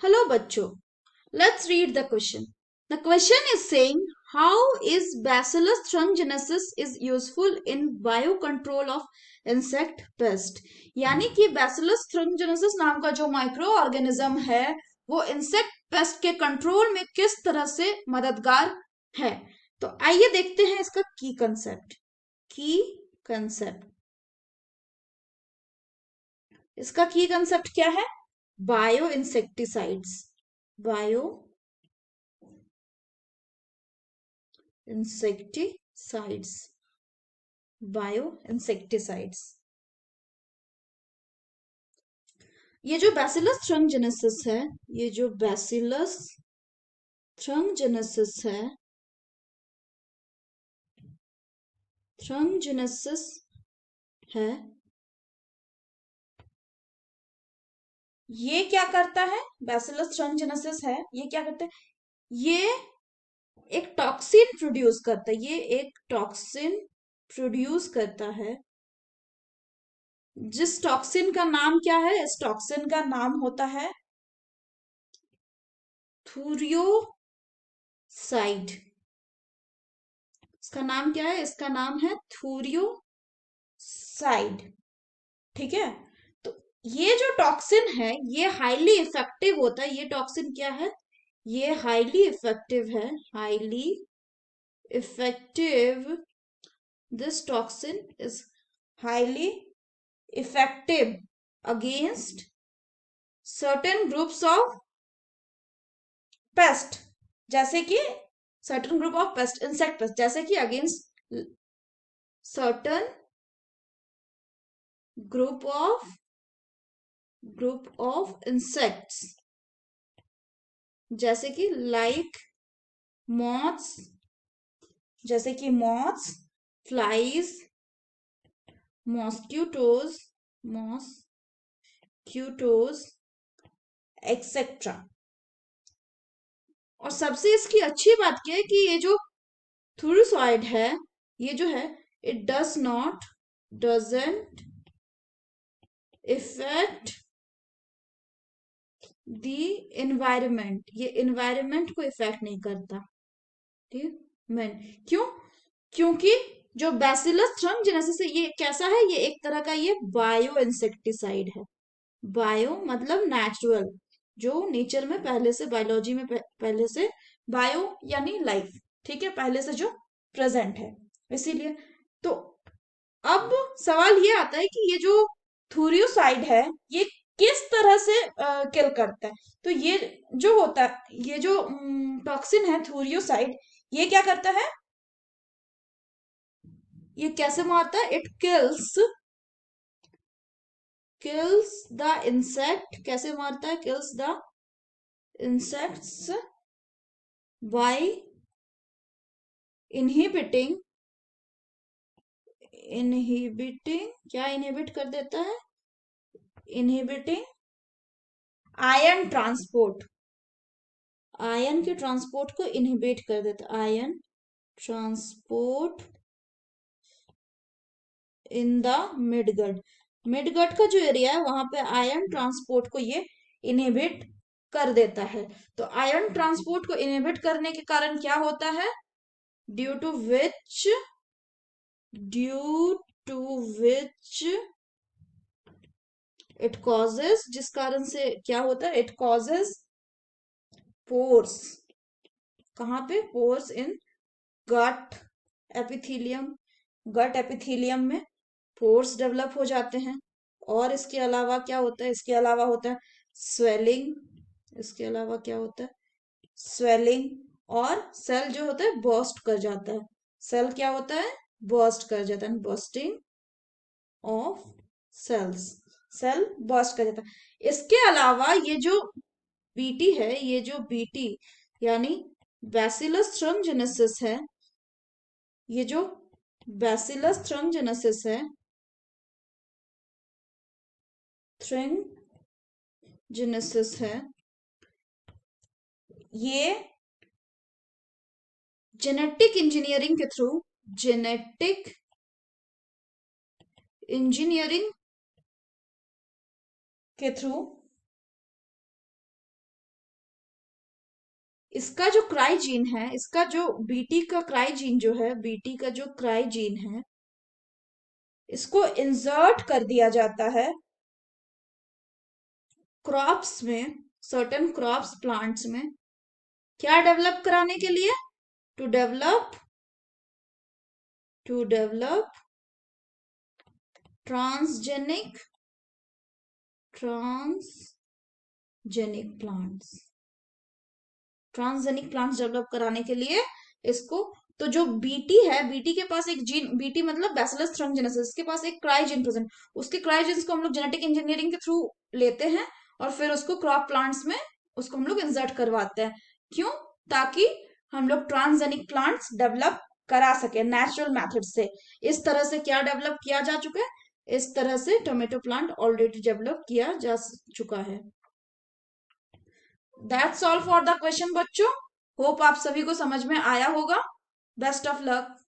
Hello, bachcho. Let's read the question. The question is saying, how is Bacillus thuringiensis is useful in biocontrol of insect pest? यानी कि Bacillus thuringiensis नाम का जो micro organism है वो insect pest के control में किस तरह से मददगार है। तो आइए देखते हैं इसका की कंसेप्ट। इसका की कंसेप्ट क्या है? Bio insecticides. Bio insecticides. Bio insecticides. ये जो बैसिलस थ्रंगजेनेसिस है, ये जो बैसिलस थ्रंगजेनेसिस है, थ्रंगजेनेसिस है, ये क्या करता है? बैसिलस थ्रंगजेनेसिस है, ये क्या करता है? ये एक टॉक्सिन प्रोड्यूस करता है। ये एक टॉक्सिन प्रोड्यूस करता है, जिस टॉक्सिन का नाम क्या है? इस टॉक्सिन का नाम होता है थूरियोसाइड। इसका नाम क्या है? इसका नाम है थूरियोसाइड। ठीक है। तो ये जो टॉक्सिन है ये हाईली इफेक्टिव होता है। ये टॉक्सिन क्या है? ये हाईली इफेक्टिव है। Highly effective. This toxin is highly effective against certain groups of paste, जैसे कि certain group of paste, insect pest, जैसे कि against certain group of insects, जैसे कि लाइक मॉथ्स, जैसे कि moths, flies, mosquitoes, mosquitoes etcetera. और सबसे इसकी अच्छी बात क्या है कि ये जो थूरिसॉइड है, ये जो है, it doesn't effect the environment. ये इन्वायरमेंट को इफेक्ट नहीं करता। ठीक है। क्यों? क्योंकि जो बैसिलस थ्रंगजेनेसिस है ये कैसा है? ये एक तरह का ये बायो इंसेक्टिसाइड है। बायो मतलब नेचुरल, जो नेचर में पहले से, बायोलॉजी में पहले से, बायो यानी लाइफ, ठीक है, पहले से जो प्रेजेंट है, इसीलिए। तो अब सवाल ये आता है कि ये जो थूरियोसाइड है ये किस तरह से किल करता है। तो ये जो होता है, ये जो टॉक्सिन है थूरियोसाइड, ये क्या करता है? ये कैसे मारता है? It kills the insect. कैसे मारता है? Kills the insects by inhibiting. Inhibiting क्या इनहिबिट कर देता है? Inhibiting ion transport. आयन के ट्रांसपोर्ट को इनहिबिट कर देता है। Ion transport in the midgut. Midgut का जो एरिया है वहां पे आयन ट्रांसपोर्ट को ये इनहिबिट कर देता है। तो आयन ट्रांसपोर्ट को इनहिबिट करने के कारण क्या होता है? Due to which due to which it causes, जिस कारण से क्या होता है? It causes pores. कहाँ पे? Pores in gut epithelium. Gut epithelium में पोर्स डेवलप हो जाते हैं। और इसके अलावा क्या होता है? इसके अलावा होता है स्वेलिंग। इसके अलावा क्या होता है? स्वेलिंग। और सेल जो होता है बर्स्ट कर जाता है। सेल क्या होता है? बर्स्ट कर जाता है। Bursting of cells. Cell burst कर जाता है। इसके अलावा ये जो बीटी है, ये जो बीटी यानी बैसिलस थ्रंगजेनेसिस है, ये जो बैसिलस थ्रंगजेनेसिस है, थ्रंगजेनेसिस है, ये जेनेटिक इंजीनियरिंग के थ्रू, जेनेटिक इंजीनियरिंग के थ्रू इसका जो क्राई जीन है, इसका जो बीटी का क्राई जीन जो है, बीटी का जो क्राई जीन है, इसको इंसर्ट कर दिया जाता है क्रॉप्स में, सर्टेन क्रॉप्स प्लांट्स में। क्या डेवलप कराने के लिए? To develop transgenic plants, transgenic plants develop कराने के लिए इसको। तो जो बीटी है, बीटी के पास एक जीन, बीटी मतलब बैसिलस थ्रंगजेनेसिस, इसके पास एक क्राई जीन प्रेजेंट। उसके क्राई जीन्स को हम लोग जेनेटिक इंजीनियरिंग के थ्रू लेते हैं और फिर उसको क्रॉप प्लांट्स में उसको हम लोग इंसर्ट करवाते हैं। क्यों? ताकि हम लोग ट्रांसजेनिक प्लांट्स डेवलप करा सके नेचुरल मेथड से। इस तरह से क्या डेवलप किया जा चुका है? इस तरह से टोमेटो प्लांट ऑलरेडी डेवलप किया जा चुका है। That's all for the question बच्चों। होप आप सभी को समझ में आया होगा। Best of luck.